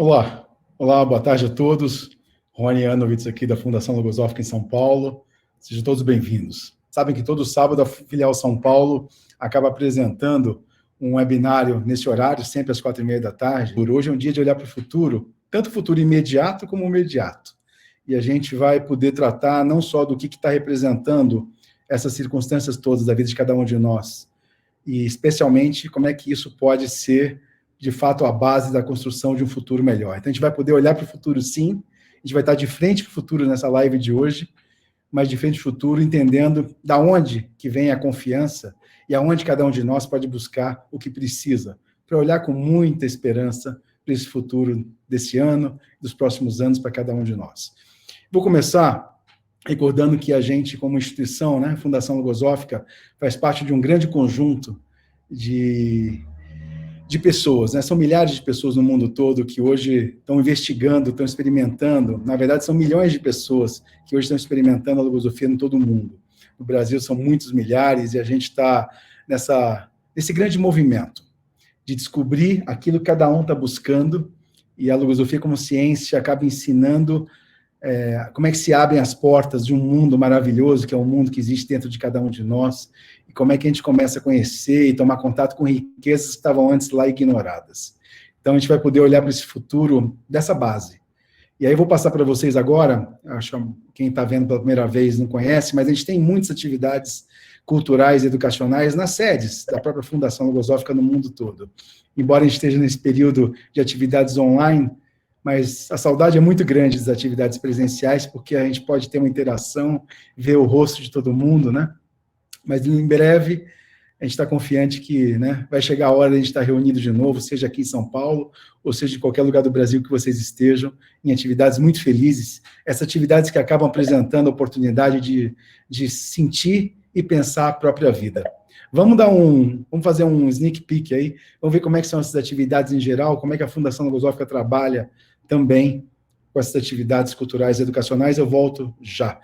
Olá, olá, boa tarde a todos. Rony Anovitz aqui da Fundação Logosófica em São Paulo. Sejam todos bem-vindos. Sabem que todo sábado a Filial São Paulo acaba apresentando um webinário nesse horário, sempre às 4h30 da tarde. Por hoje é um dia de olhar para o futuro, tanto o futuro imediato como o imediato. E a gente vai poder tratar não só do que está representando essas circunstâncias todas da vida de cada um de nós, e especialmente como é que isso pode ser de fato, a base da construção de um futuro melhor. Então, a gente vai poder olhar para o futuro, sim, a gente vai estar de frente para o futuro nessa live de hoje, mas de frente para o futuro, entendendo da onde que vem a confiança e aonde cada um de nós pode buscar o que precisa, para olhar com muita esperança para esse futuro desse ano, dos próximos anos, para cada um de nós. Vou começar recordando que a gente, como instituição, né, Fundação Logosófica, faz parte de um grande conjunto de pessoas, né? São milhares de pessoas no mundo todo que hoje estão investigando, estão experimentando. Na verdade, são milhões de pessoas que hoje estão experimentando a logosofia em todo o mundo. No Brasil, são muitos milhares, e a gente está nesse grande movimento de descobrir aquilo que cada um está buscando, e a logosofia como ciência acaba ensinando como é que se abrem as portas de um mundo maravilhoso, que é o mundo que existe dentro de cada um de nós, e como é que a gente começa a conhecer e tomar contato com riquezas que estavam antes lá ignoradas. Então, a gente vai poder olhar para esse futuro dessa base. E aí eu vou passar para vocês agora, acho que quem está vendo pela primeira vez não conhece, mas a gente tem muitas atividades culturais e educacionais nas sedes da própria Fundação Logosófica no mundo todo. Embora a gente esteja nesse período de atividades online, mas a saudade é muito grande das atividades presenciais, porque a gente pode ter uma interação, ver o rosto de todo mundo, né? Mas em breve a gente está confiante que, né, vai chegar a hora de a gente estar reunido de novo, seja aqui em São Paulo, ou seja em qualquer lugar do Brasil que vocês estejam, em atividades muito felizes, essas atividades que acabam apresentando a oportunidade de sentir e pensar a própria vida. Vamos fazer um sneak peek aí, vamos ver como é que são essas atividades em geral, como é que a Fundação Logosófica trabalha também com essas atividades culturais e educacionais. Eu volto já.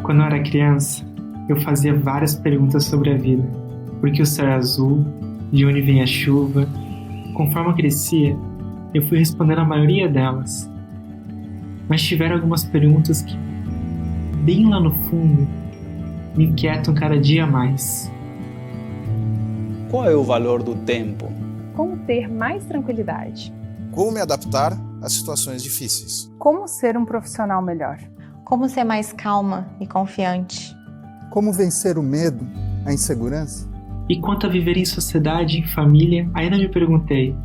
Quando eu era criança, eu fazia várias perguntas sobre a vida. Por que o céu é azul? De onde vem a chuva? Conforme eu crescia, eu fui respondendo a maioria delas. Mas tiveram algumas perguntas que, bem lá no fundo, me inquietam cada dia mais. Qual é o valor do tempo? Como ter mais tranquilidade? Como me adaptar a situações difíceis? Como ser um profissional melhor? Como ser mais calma e confiante? Como vencer o medo, a insegurança? E quanto a viver em sociedade, em família, ainda me perguntei: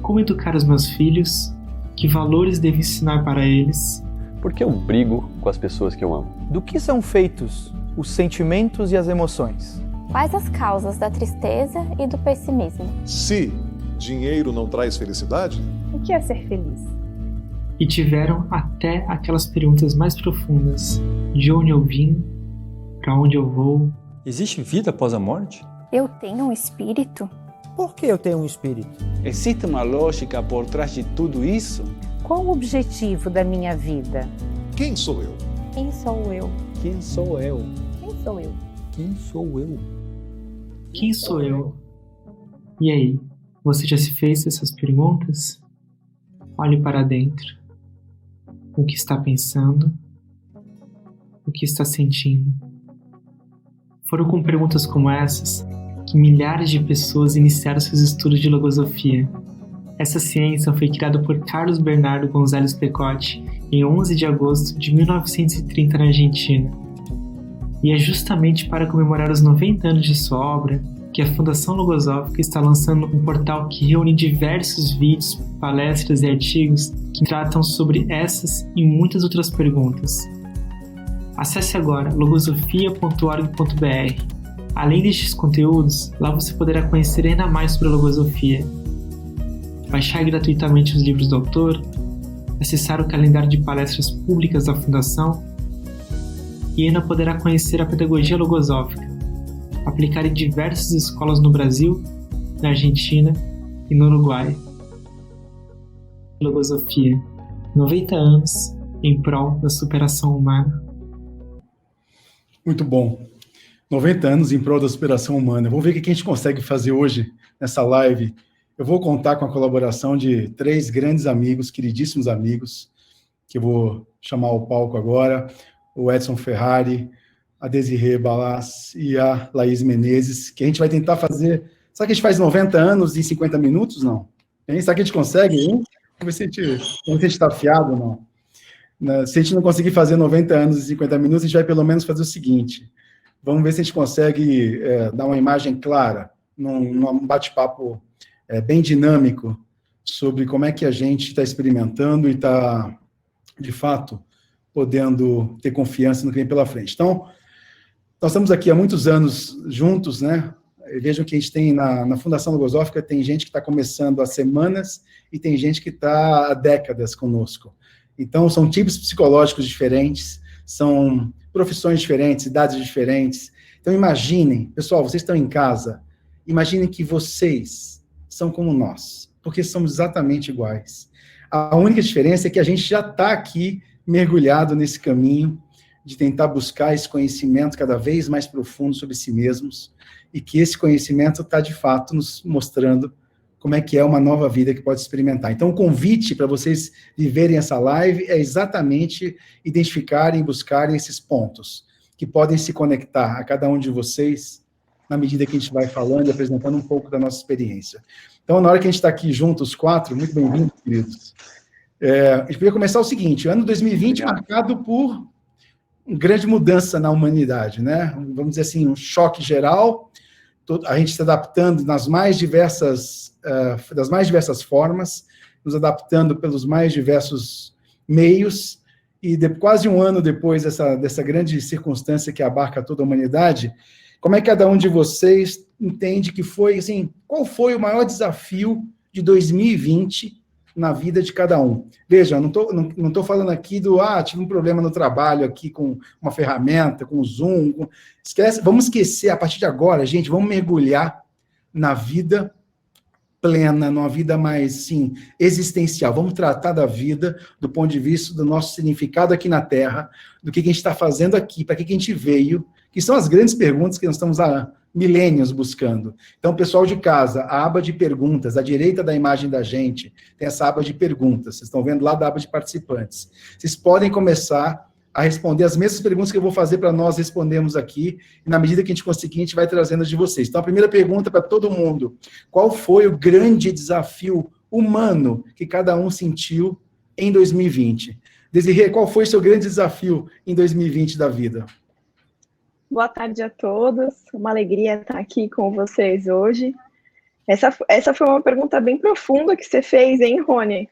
como educar os meus filhos? Que valores devo ensinar para eles? Por que eu brigo com as pessoas que eu amo? Do que são feitos os sentimentos e as emoções? Quais as causas da tristeza e do pessimismo? Se dinheiro não traz felicidade? O que é ser feliz? E tiveram até aquelas perguntas mais profundas. De onde eu vim? Para onde eu vou? Existe vida após a morte? Eu tenho um espírito? Por que eu tenho um espírito? Existe uma lógica por trás de tudo isso? Qual o objetivo da minha vida? Quem sou eu? Quem sou eu? Quem sou eu? Quem sou eu? Quem sou eu? Quem sou eu? E aí, você já se fez essas perguntas? Olhe para dentro. O que está pensando? O que está sentindo? Foram com perguntas como essas que milhares de pessoas iniciaram seus estudos de logosofia. Essa ciência foi criada por Carlos Bernardo González Pecotti em 11 de agosto de 1930 na Argentina. E é justamente para comemorar os 90 anos de sua obra que a Fundação Logosófica está lançando um portal que reúne diversos vídeos, palestras e artigos que tratam sobre essas e muitas outras perguntas. Acesse agora logosofia.org.br. Além destes conteúdos, lá você poderá conhecer ainda mais sobre a logosofia, baixar gratuitamente os livros do autor, acessar o calendário de palestras públicas da Fundação e ainda poderá conhecer a pedagogia logosófica, aplicada em diversas escolas no Brasil, na Argentina e no Uruguai. Logosofia, 90 anos em prol da superação humana. Muito bom. 90 anos em prol da superação humana. Vamos ver o que a gente consegue fazer hoje nessa live. Eu vou contar com a colaboração de 3 grandes amigos, queridíssimos amigos, que eu vou chamar ao palco agora, o Edson Ferrari, a Desirê Balas e a Laís Menezes, que a gente vai tentar fazer... Sabe que a gente faz 90 anos em 50 minutos? Não. Hein? Será que a gente consegue? Hein? Vamos ver se a gente está afiado ou não. Se a gente não conseguir fazer 90 anos em 50 minutos, a gente vai pelo menos fazer o seguinte. Vamos ver se a gente consegue dar uma imagem clara, num bate-papo bem dinâmico, sobre como é que a gente está experimentando e está, de fato, podendo ter confiança no que vem pela frente. Então, nós estamos aqui há muitos anos juntos, né? Vejam que a gente tem na Fundação Logosófica, tem gente que está começando há semanas e tem gente que está há décadas conosco. Então, são tipos psicológicos diferentes, são profissões diferentes, idades diferentes. Então, imaginem, pessoal, vocês estão em casa, imaginem que vocês são como nós, porque somos exatamente iguais. A única diferença é que a gente já está aqui mergulhado nesse caminho de tentar buscar esse conhecimento cada vez mais profundo sobre si mesmos, e que esse conhecimento está, de fato, nos mostrando como é que é uma nova vida que pode experimentar. Então, o convite para vocês viverem essa live é exatamente identificarem e buscarem esses pontos, que podem se conectar a cada um de vocês, na medida que a gente vai falando e apresentando um pouco da nossa experiência. Então, na hora que a gente está aqui juntos, 4, muito bem-vindos, queridos. A gente podia começar o seguinte, o ano 2020 marcado por uma grande mudança na humanidade, né? Vamos dizer assim, um choque geral, a gente se adaptando das mais diversas formas, nos adaptando pelos mais diversos meios, e quase um ano depois dessa grande circunstância que abarca toda a humanidade, como é que cada um de vocês entende que foi, assim, qual foi o maior desafio de 2020 na vida de cada um? Veja, não tô falando aqui tive um problema no trabalho aqui com uma ferramenta, com o Zoom, vamos esquecer, a partir de agora, gente, vamos mergulhar na vida plena, numa vida mais, sim, existencial. Vamos tratar da vida do ponto de vista do nosso significado aqui na Terra, do que a gente está fazendo aqui, para que a gente veio, que são as grandes perguntas que nós estamos há milênios buscando. Então, pessoal de casa, a aba de perguntas, à direita da imagem da gente, tem essa aba de perguntas. Vocês estão vendo lá da aba de participantes. Vocês podem começar a responder as mesmas perguntas que eu vou fazer para nós respondermos aqui, e na medida que a gente conseguir, a gente vai trazendo as de vocês. Então, a primeira pergunta para todo mundo: qual foi o grande desafio humano que cada um sentiu em 2020? Desirê, qual foi o seu grande desafio em 2020 da vida? Boa tarde a todos, uma alegria estar aqui com vocês hoje. Essa foi uma pergunta bem profunda que você fez, hein, Rony?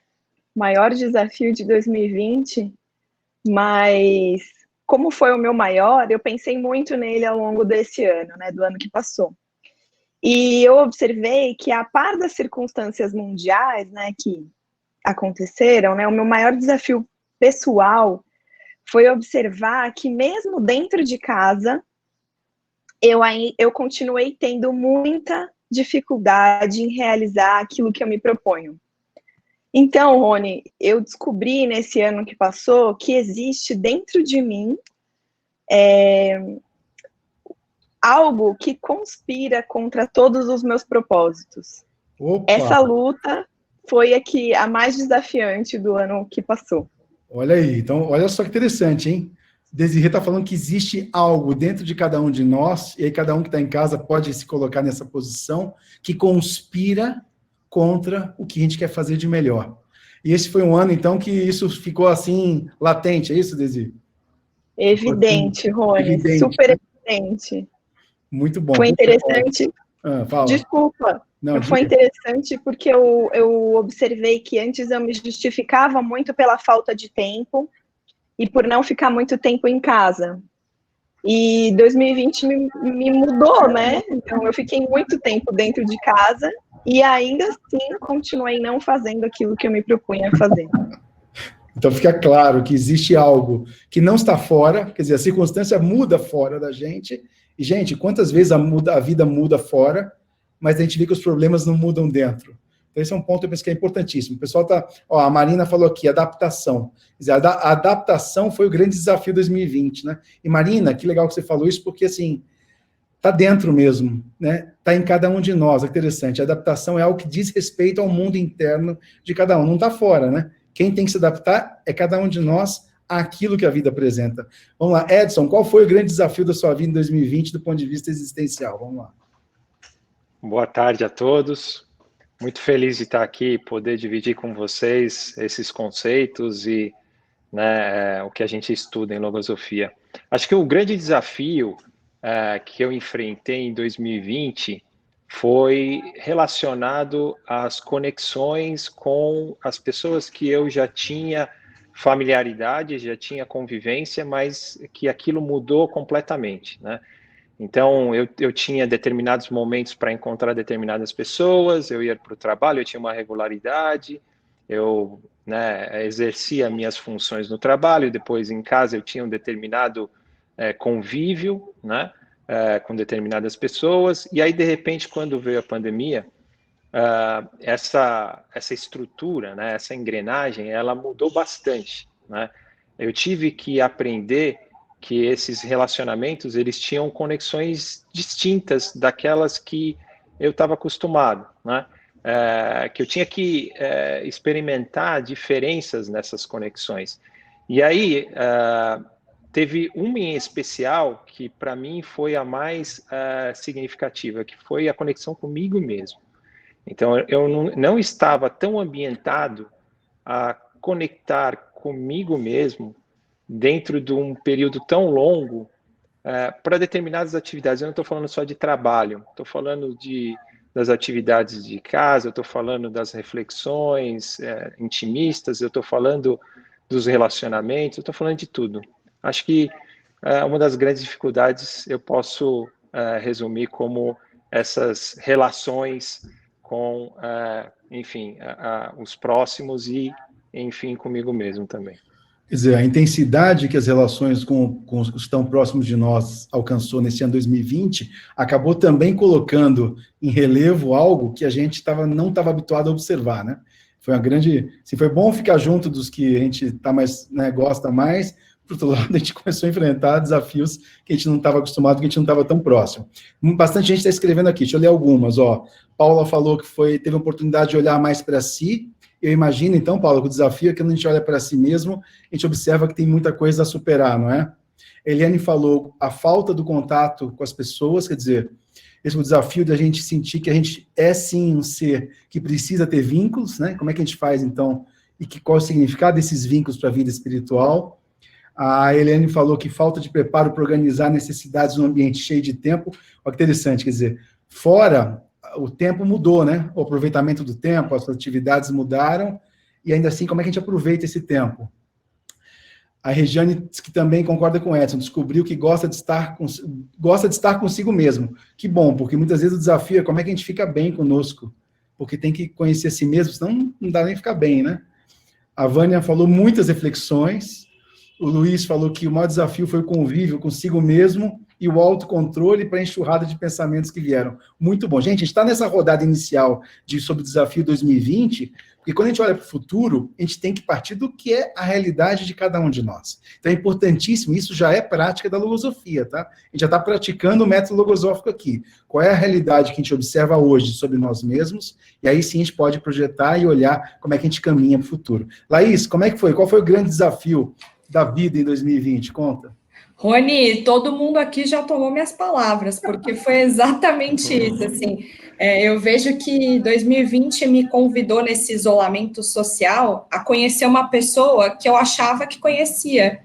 Maior desafio de 2020, mas como foi o meu maior, eu pensei muito nele ao longo desse ano, né, do ano que passou. E eu observei que, a par das circunstâncias mundiais, né, que aconteceram, né, o meu maior desafio pessoal foi observar que, mesmo dentro de casa, eu continuei tendo muita dificuldade em realizar aquilo que eu me proponho. Então, Rony, eu descobri nesse ano que passou que existe dentro de mim algo que conspira contra todos os meus propósitos. Opa. Essa luta foi a mais desafiante do ano que passou. Olha aí, então, olha só que interessante, hein? Desirê está falando que existe algo dentro de cada um de nós, e aí cada um que está em casa pode se colocar nessa posição, que conspira contra o que a gente quer fazer de melhor. E esse foi um ano, então, que isso ficou, assim, latente, é isso, Desirê? Evidente, Rony, evidente. Super evidente. Muito bom. Foi interessante. Fala. Desculpa. Não, foi interessante porque eu observei que antes eu me justificava muito pela falta de tempo e por não ficar muito tempo em casa. E 2020 me mudou, né? Então eu fiquei muito tempo dentro de casa e ainda assim continuei não fazendo aquilo que eu me propunha a fazer. Então fica claro que existe algo que não está fora, quer dizer, a circunstância muda fora da gente. E, gente, quantas vezes a vida muda fora, mas a gente vê que os problemas não mudam dentro. Então, esse é um ponto que eu penso que é importantíssimo. O pessoal a Marina falou aqui, adaptação. Quer dizer, a adaptação foi o grande desafio de 2020, né? E Marina, que legal que você falou isso, porque, assim, está dentro mesmo, né? Está em cada um de nós, é interessante. A adaptação é algo que diz respeito ao mundo interno de cada um, não está fora, né? Quem tem que se adaptar é cada um de nós àquilo que a vida apresenta. Vamos lá, Edson, qual foi o grande desafio da sua vida em 2020 do ponto de vista existencial? Vamos lá. Boa tarde a todos. Muito feliz de estar aqui, poder dividir com vocês esses conceitos e, né, o que a gente estuda em logosofia. Acho que o grande desafio que eu enfrentei em 2020 foi relacionado às conexões com as pessoas que eu já tinha familiaridade, já tinha convivência, mas que aquilo mudou completamente, né? Então, eu tinha determinados momentos para encontrar determinadas pessoas, eu ia para o trabalho, eu tinha uma regularidade, eu, né, exercia minhas funções no trabalho, depois em casa eu tinha um determinado convívio, né, com determinadas pessoas, e aí, de repente, quando veio a pandemia, essa estrutura, né, essa engrenagem, ela mudou bastante, né? Eu tive que aprender que esses relacionamentos, eles tinham conexões distintas daquelas que eu estava acostumado, né? Que eu tinha que experimentar diferenças nessas conexões. E aí, teve uma em especial que, para mim, foi a mais significativa, que foi a conexão comigo mesmo. Então, eu não estava tão ambientado a conectar comigo mesmo dentro de um período tão longo para determinadas atividades. Eu não estou falando só de trabalho, estou falando das atividades de casa, eu estou falando das reflexões intimistas, eu estou falando dos relacionamentos, eu estou falando de tudo. Acho que uma das grandes dificuldades eu posso resumir como essas relações com, enfim, os próximos e, enfim, comigo mesmo também. Quer dizer, a intensidade que as relações com os que estão próximos de nós alcançou nesse ano 2020 acabou também colocando em relevo algo que a gente não estava habituado a observar, né? Foi uma grande... Se foi bom ficar junto dos que a gente tá mais, né, gosta mais, por outro lado, a gente começou a enfrentar desafios que a gente não estava acostumado, que a gente não estava tão próximo. Bastante gente está escrevendo aqui, deixa eu ler algumas, ó. Paula falou que teve a oportunidade de olhar mais para si. Eu imagino, então, Paula, que o desafio é que quando a gente olha para si mesmo, a gente observa que tem muita coisa a superar, não é? Eliane falou a falta do contato com as pessoas, quer dizer, esse é o desafio da gente sentir que a gente é, sim, um ser que precisa ter vínculos, né? Como é que a gente faz, então, e qual é o significado desses vínculos para a vida espiritual? A Eliane falou que falta de preparo para organizar necessidades num ambiente cheio de tempo. Olha que interessante, quer dizer, fora... o tempo mudou, né? O aproveitamento do tempo, as atividades mudaram, e ainda assim, como é que a gente aproveita esse tempo? A Regiane, que também concorda com o Edson, descobriu que gosta de estar consigo mesmo. Que bom, porque muitas vezes o desafio é como é que a gente fica bem conosco, porque tem que conhecer a si mesmo, senão não dá nem ficar bem, né? A Vânia falou muitas reflexões, o Luiz falou que o maior desafio foi o convívio consigo mesmo, e o autocontrole para a enxurrada de pensamentos que vieram. Muito bom. Gente, a gente está nessa rodada inicial sobre o desafio 2020, porque quando a gente olha para o futuro, a gente tem que partir do que é a realidade de cada um de nós. Então é importantíssimo, isso já é prática da logosofia, tá? A gente já está praticando o método logosófico aqui. Qual é a realidade que a gente observa hoje sobre nós mesmos, e aí sim a gente pode projetar e olhar como é que a gente caminha para o futuro. Laís, como é que foi? Qual foi o grande desafio da vida em 2020? Conta. Rony, todo mundo aqui já tomou minhas palavras, porque foi exatamente isso, assim, eu vejo que 2020 me convidou nesse isolamento social a conhecer uma pessoa que eu achava que conhecia,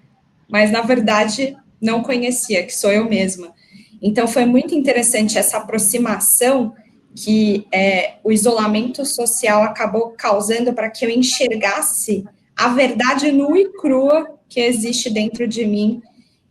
mas na verdade não conhecia, que sou eu mesma. Então foi muito interessante essa aproximação que o isolamento social acabou causando para que eu enxergasse a verdade nua e crua que existe dentro de mim,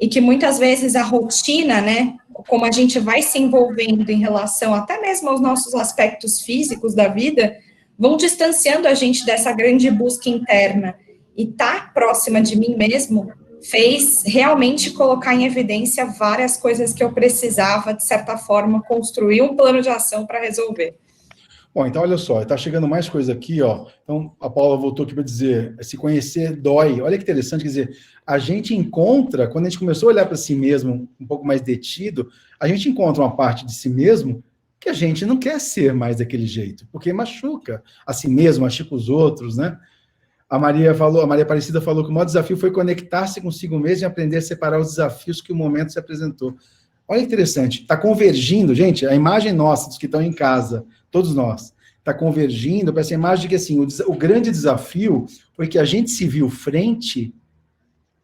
e que muitas vezes a rotina, né, como a gente vai se envolvendo em relação até mesmo aos nossos aspectos físicos da vida, vão distanciando a gente dessa grande busca interna. E estar próxima de mim mesmo fez realmente colocar em evidência várias coisas que eu precisava, de certa forma, construir um plano de ação para resolver. Bom, então olha só, está chegando mais coisa aqui, ó. Então a Paula voltou aqui para dizer, se conhecer dói. Olha que interessante, quer dizer, a gente encontra, quando a gente começou a olhar para si mesmo um pouco mais detido, a gente encontra uma parte de si mesmo que a gente não quer ser mais daquele jeito, porque machuca a si mesmo, machuca os outros, né? A Maria Aparecida falou que o maior desafio foi conectar-se consigo mesmo e aprender a separar os desafios que o momento se apresentou. Olha que interessante, está convergindo, gente, a imagem nossa, dos que estão em casa, todos nós, está convergindo para essa imagem de que, assim, o grande desafio foi que a gente se viu frente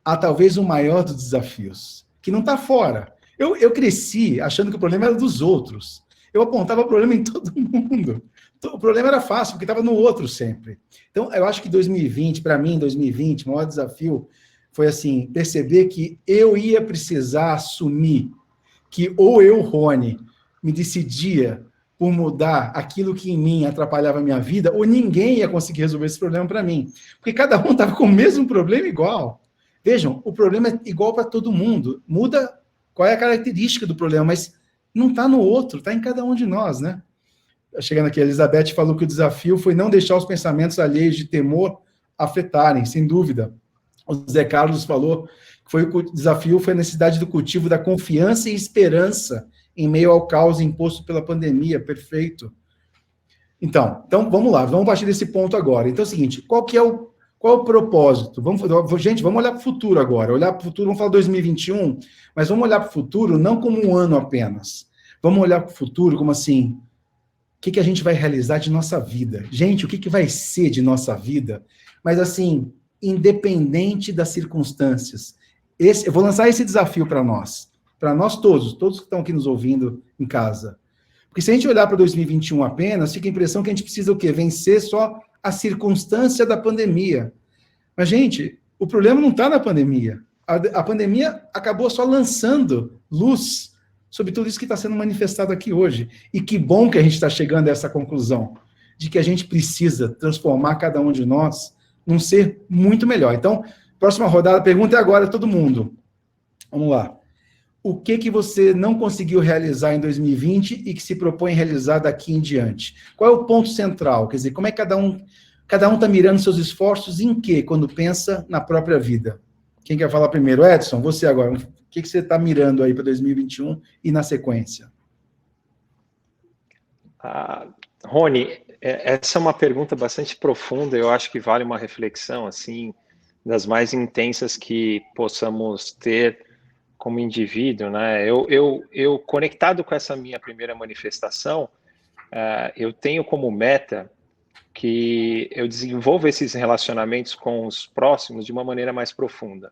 a talvez o maior dos desafios, que não está fora. Eu cresci achando que o problema era dos outros. Eu apontava o problema em todo mundo. O problema era fácil, porque estava no outro sempre. Então, eu acho que 2020, para mim, 2020, o maior desafio foi, assim, perceber que eu ia precisar assumir que ou eu, Rony, me decidia por mudar aquilo que em mim atrapalhava a minha vida, ou ninguém ia conseguir resolver esse problema para mim. Porque cada um estava com o mesmo problema igual. Vejam, o problema é igual para todo mundo. Muda qual é a característica do problema, mas não está no outro, está em cada um de nós, né? Chegando aqui, a Elizabeth falou que o desafio foi não deixar os pensamentos alheios de temor afetarem, sem dúvida. O Zé Carlos falou que o desafio foi a necessidade do cultivo da confiança e esperança em meio ao caos imposto pela pandemia. Perfeito. Então vamos lá, vamos partir desse ponto agora. Então é o seguinte, qual é o propósito? Gente, vamos olhar para o futuro agora. Olhar para o futuro, vamos falar 2021, mas vamos olhar para o futuro não como um ano apenas. Vamos olhar para o futuro como assim, o que a gente vai realizar de nossa vida? Gente, o que vai ser de nossa vida? Mas assim, independente das circunstâncias. Eu vou lançar esse desafio para nós todos que estão aqui nos ouvindo em casa. Porque se a gente olhar para 2021 apenas, fica a impressão que a gente precisa o quê? Vencer só a circunstância da pandemia. Mas, gente, o problema não está na pandemia. A pandemia acabou só lançando luz sobre tudo isso que está sendo manifestado aqui hoje. E que bom que a gente está chegando a essa conclusão, de que a gente precisa transformar cada um de nós num ser muito melhor. Então, próxima rodada, pergunta é agora todo mundo. Vamos lá. O que você não conseguiu realizar em 2020 e que se propõe a realizar daqui em diante? Qual é o ponto central? Quer dizer, como é que cada um está mirando seus esforços em quê, quando pensa na própria vida? Quem quer falar primeiro? Edson, você agora. O que você está mirando aí para 2021 e na sequência? Rony, essa é uma pergunta bastante profunda, eu acho que vale uma reflexão, assim, das mais intensas que possamos ter como indivíduo, né? Eu conectado com essa minha primeira manifestação, eu tenho como meta que eu desenvolva esses relacionamentos com os próximos de uma maneira mais profunda.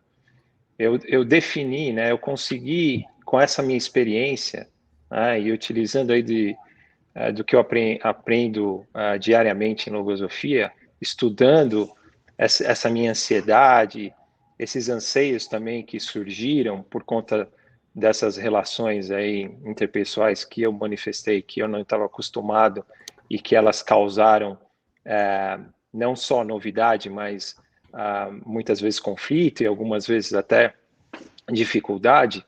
Eu defini, né? Eu consegui, com essa minha experiência, né, e utilizando aí do que eu aprendo diariamente em logosofia, estudando essa minha ansiedade, esses anseios também que surgiram por conta dessas relações aí interpessoais que eu manifestei, que eu não estava acostumado e que elas causaram não só novidade, mas muitas vezes conflito e algumas vezes até dificuldade.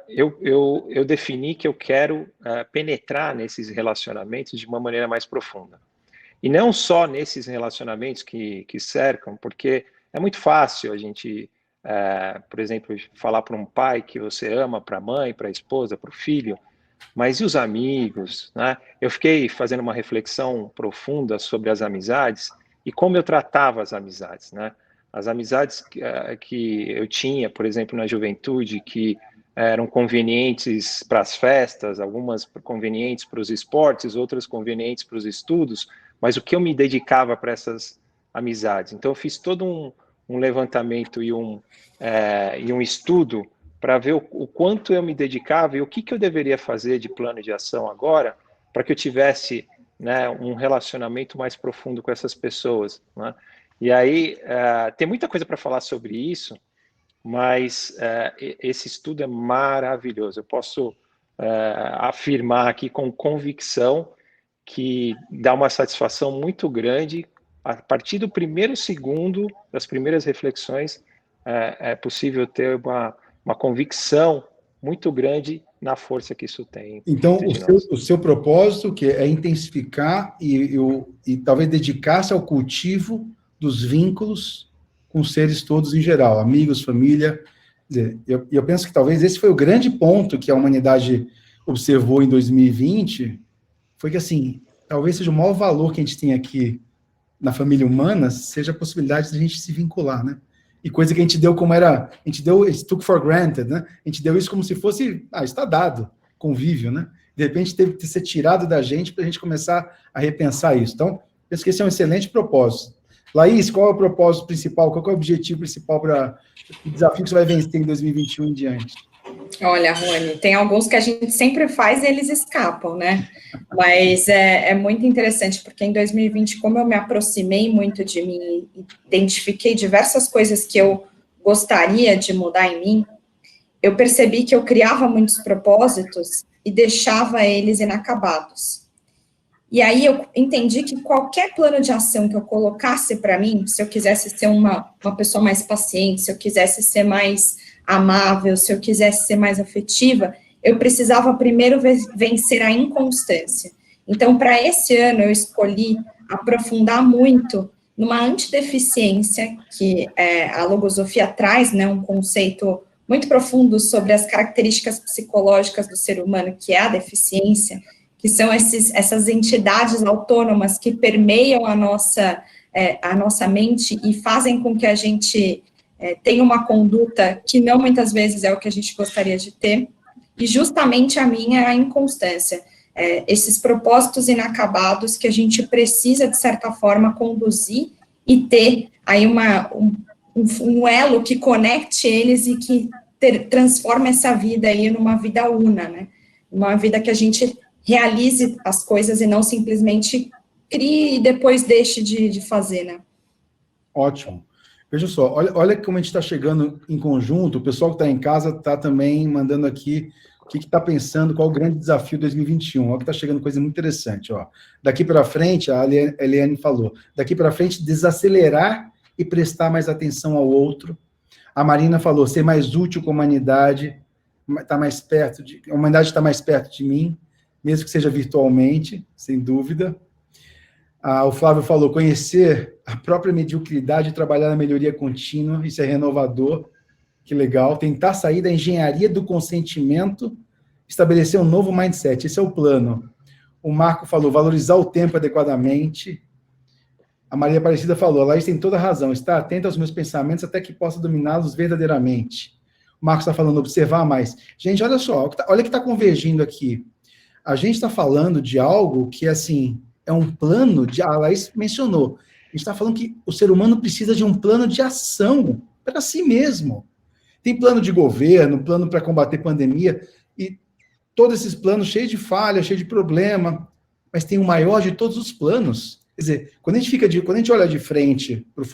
Eu defini que eu quero penetrar nesses relacionamentos de uma maneira mais profunda. E não só nesses relacionamentos que cercam, porque é muito fácil a gente, por exemplo, falar para um pai que você ama, para a mãe, para a esposa, para o filho, mas e os amigos, né? Eu fiquei fazendo uma reflexão profunda sobre as amizades e como eu tratava as amizades, né? As amizades que eu tinha, por exemplo, na juventude, que eram convenientes para as festas, algumas convenientes para os esportes, outras convenientes para os estudos, mas o que eu me dedicava para essas amizades. Então, eu fiz todo um levantamento e um estudo para ver o quanto eu me dedicava e o que eu deveria fazer de plano de ação agora para que eu tivesse, né, um relacionamento mais profundo com essas pessoas, né? E aí, tem muita coisa para falar sobre isso, mas esse estudo é maravilhoso. Eu posso afirmar aqui com convicção que dá uma satisfação muito grande. A partir do primeiro segundo, das primeiras reflexões, é possível ter uma convicção muito grande na força que isso tem. Então, o seu propósito, que é intensificar e talvez dedicar-se ao cultivo dos vínculos com os seres todos em geral, amigos, família. Quer dizer, eu penso que talvez esse foi o grande ponto que a humanidade observou em 2020, foi que, assim, talvez seja o maior valor que a gente tem aqui na família humana, seja a possibilidade de a gente se vincular, né? E coisa que a gente deu como era, a gente took for granted, né? A gente deu isso como se fosse, está dado, convívio, né? De repente teve que ser tirado da gente para a gente começar a repensar isso. Então, penso que esse é um excelente propósito. Laís, qual é o propósito principal, qual é o objetivo principal para o desafio que você vai vencer em 2021 em diante? Olha, Rony, tem alguns que a gente sempre faz e eles escapam, né? Mas é muito interessante, porque em 2020, como eu me aproximei muito de mim, identifiquei diversas coisas que eu gostaria de mudar em mim, eu percebi que eu criava muitos propósitos e deixava eles inacabados. E aí eu entendi que qualquer plano de ação que eu colocasse para mim, se eu quisesse ser uma pessoa mais paciente, se eu quisesse ser mais amável, se eu quisesse ser mais afetiva, eu precisava primeiro vencer a inconstância. Então, para esse ano, eu escolhi aprofundar muito numa antideficiência, que a logosofia traz, né, um conceito muito profundo sobre as características psicológicas do ser humano, que é a deficiência, que são essas entidades autônomas que permeiam a nossa mente e fazem com que a gente tenha uma conduta que não muitas vezes é o que a gente gostaria de ter, e justamente a minha é a inconstância, esses propósitos inacabados que a gente precisa, de certa forma, conduzir e ter aí um elo que conecte eles e que transforma essa vida aí numa vida una, né? Uma vida que a gente realize as coisas e não simplesmente crie e depois deixe de fazer, né? Ótimo. Veja só, olha como a gente está chegando em conjunto, o pessoal que está em casa está também mandando aqui o que está pensando, qual o grande desafio 2021. Olha que está chegando coisa muito interessante. Ó. Daqui para frente, a Eliane falou, daqui para frente, desacelerar e prestar mais atenção ao outro. A Marina falou, ser mais útil com a humanidade, a humanidade está mais perto de mim, mesmo que seja virtualmente, sem dúvida. O Flávio falou, conhecer a própria mediocridade e trabalhar na melhoria contínua, isso é renovador, que legal. Tentar sair da engenharia do consentimento, estabelecer um novo mindset, esse é o plano. O Marco falou, valorizar o tempo adequadamente. A Maria Aparecida falou, a Laís tem toda a razão, estar atento aos meus pensamentos até que possa dominá-los verdadeiramente. O Marcos está falando, observar mais. Gente, olha só, olha o que está convergindo aqui. A gente está falando de algo que, assim, é um plano, a Laís mencionou, a gente está falando que o ser humano precisa de um plano de ação para si mesmo. Tem plano de governo, plano para combater pandemia, e todos esses planos cheios de falha, cheios de problema, mas tem o maior de todos os planos. Quer dizer, quando a gente olha de frente para o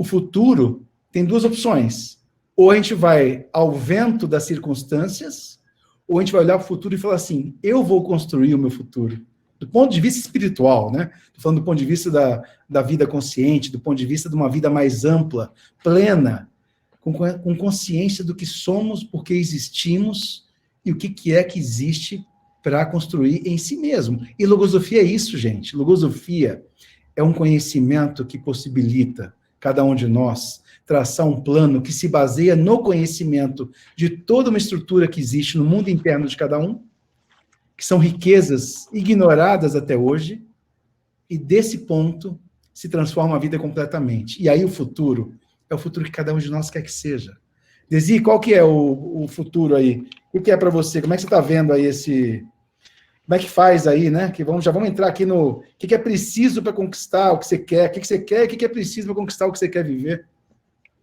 futuro tem duas opções. Ou a gente vai ao vento das circunstâncias, ou a gente vai olhar para o futuro e falar assim, eu vou construir o meu futuro. Do ponto de vista espiritual, né? Estou falando do ponto de vista da vida consciente, do ponto de vista de uma vida mais ampla, plena, com consciência do que somos, por que existimos e o que é que existe para construir em si mesmo. E logosofia é isso, gente. Logosofia é um conhecimento que possibilita cada um de nós traçar um plano que se baseia no conhecimento de toda uma estrutura que existe no mundo interno de cada um, que são riquezas ignoradas até hoje, e desse ponto se transforma a vida completamente. E aí o futuro é o futuro que cada um de nós quer que seja. Desi, qual que é o futuro aí? O que é para você? Como é que você está vendo aí esse... Como é que faz aí, né? Já vamos entrar aqui no... O que é preciso para conquistar o que você quer? O que você quer? O que é preciso para conquistar o que você quer viver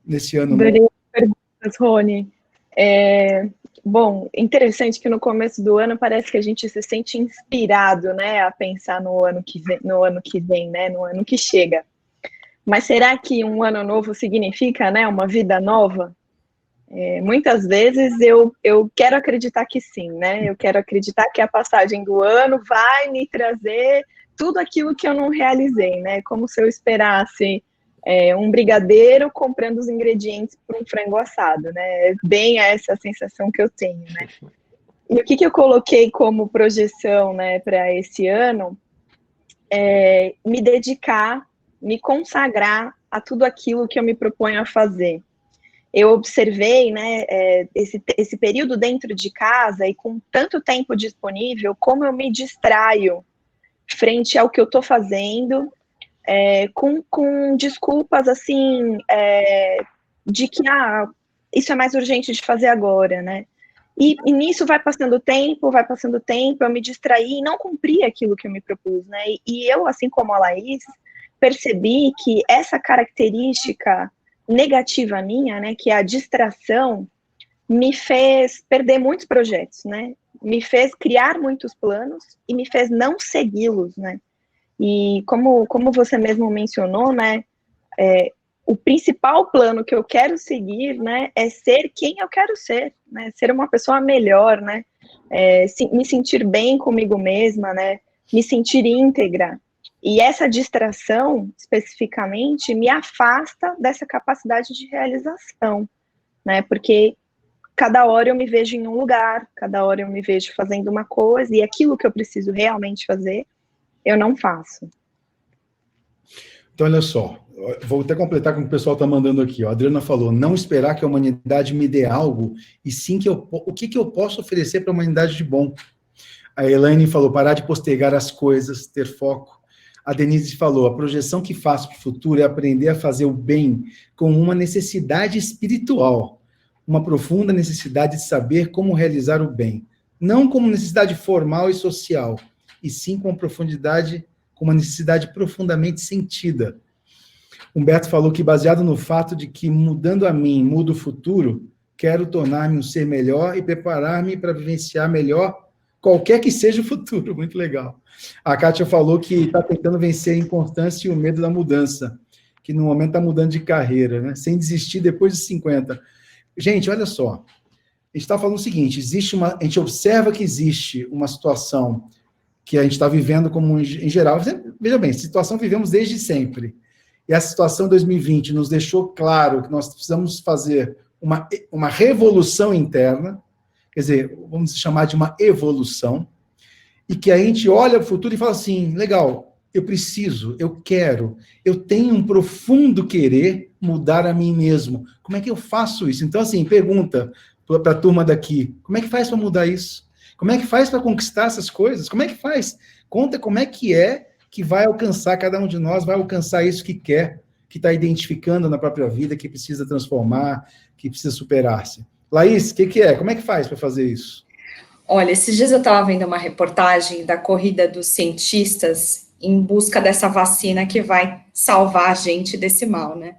nesse ano? Adorei as perguntas, Rony. Bom, interessante que no começo do ano parece que a gente se sente inspirado, né, a pensar no ano que vem, né, no ano que chega. Mas será que um ano novo significa, né, uma vida nova? Muitas vezes eu quero acreditar que sim, né? Eu quero acreditar que a passagem do ano vai me trazer tudo aquilo que eu não realizei, né? Como se eu esperasse um brigadeiro comprando os ingredientes para um frango assado, né? Bem essa sensação que eu tenho, né? E o que eu coloquei como projeção, né, para esse ano? Me dedicar, me consagrar a tudo aquilo que eu me proponho a fazer. Eu observei, né, esse período dentro de casa e com tanto tempo disponível, como eu me distraio frente ao que eu estou fazendo, com desculpas, assim, de que, isso é mais urgente de fazer agora, né? E nisso vai passando tempo, eu me distraí e não cumpri aquilo que eu me propus, né? E eu, assim como a Laís, percebi que essa característica negativa minha, né, que é a distração, me fez perder muitos projetos, né? Me fez criar muitos planos e me fez não segui-los, né? E como você mesmo mencionou, né, o principal plano que eu quero seguir, né, é ser quem eu quero ser, né, ser uma pessoa melhor, né, me sentir bem comigo mesma, né, me sentir íntegra. E essa distração, especificamente, me afasta dessa capacidade de realização, né, porque cada hora eu me vejo em um lugar, cada hora eu me vejo fazendo uma coisa, e aquilo que eu preciso realmente fazer, eu não faço. Então, olha só, vou até completar com o que o pessoal está mandando aqui. Ó. A Adriana falou, não esperar que a humanidade me dê algo, e sim o que eu posso oferecer para a humanidade de bom. A Elaine falou, parar de postergar as coisas, ter foco. A Denise falou, a projeção que faço para o futuro é aprender a fazer o bem com uma necessidade espiritual, uma profunda necessidade de saber como realizar o bem, não como necessidade formal e social, e sim com uma necessidade profundamente sentida. Humberto falou que, baseado no fato de que, mudando a mim, muda o futuro, quero tornar-me um ser melhor e preparar-me para vivenciar melhor qualquer que seja o futuro. Muito legal. A Kátia falou que está tentando vencer a inconstância e o medo da mudança, que no momento está mudando de carreira, né? Sem desistir depois de 50. Gente, olha só. A gente está falando o seguinte, a gente observa que existe uma situação que a gente está vivendo como em geral. Veja bem, situação vivemos desde sempre. E essa situação em 2020 nos deixou claro que nós precisamos fazer uma revolução interna, quer dizer, vamos chamar de uma evolução, e que a gente olha para o futuro e fala assim, legal, eu preciso, eu quero, eu tenho um profundo querer mudar a mim mesmo. Como é que eu faço isso? Então, assim, pergunta para a turma daqui, como é que faz para mudar isso? Como é que faz para conquistar essas coisas? Como é que faz? Conta como é que vai alcançar, cada um de nós vai alcançar isso que quer, que está identificando na própria vida, que precisa transformar, que precisa superar-se. Laís, o que é? Como é que faz para fazer isso? Olha, esses dias eu estava vendo uma reportagem da corrida dos cientistas em busca dessa vacina que vai salvar a gente desse mal, né?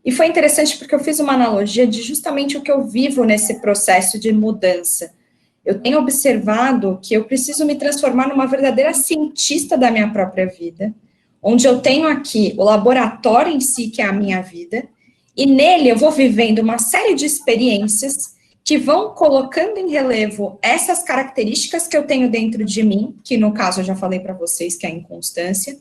E foi interessante porque eu fiz uma analogia de justamente o que eu vivo nesse processo de mudança. Eu tenho observado que eu preciso me transformar numa verdadeira cientista da minha própria vida, onde eu tenho aqui o laboratório em si, que é a minha vida, e nele eu vou vivendo uma série de experiências que vão colocando em relevo essas características que eu tenho dentro de mim, que no caso eu já falei para vocês que é a inconstância,